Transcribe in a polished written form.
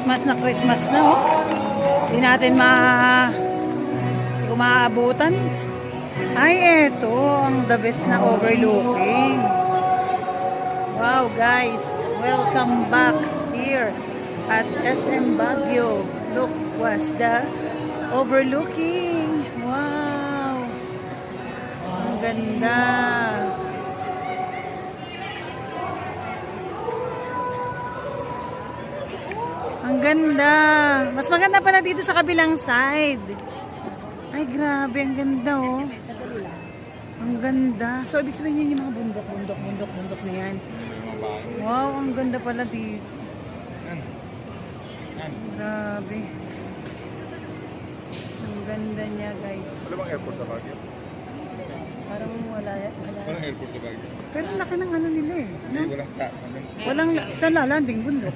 Christmas na, oh. Hindi natin umaabutan. Ay, eto, ang the best na overlooking. Wow, guys. Welcome back here at SM Baguio. Look, was the overlooking. Wow. Ang ganda. Ang ganda. Mas maganda pala dito sa kabilang side. Ay, grabe. Ang ganda, oh. Ang ganda. So, ibig sabihin yun yung mga bundok na yan. Wow, ang ganda pala dito. Grabe. Ang ganda niya, guys. Wala bang airport sa Baguio? Parang wala. Walang airport sa Baguio. Pero laki ng ano nila eh. Hindi, walang Walang, saan lalanding bundok?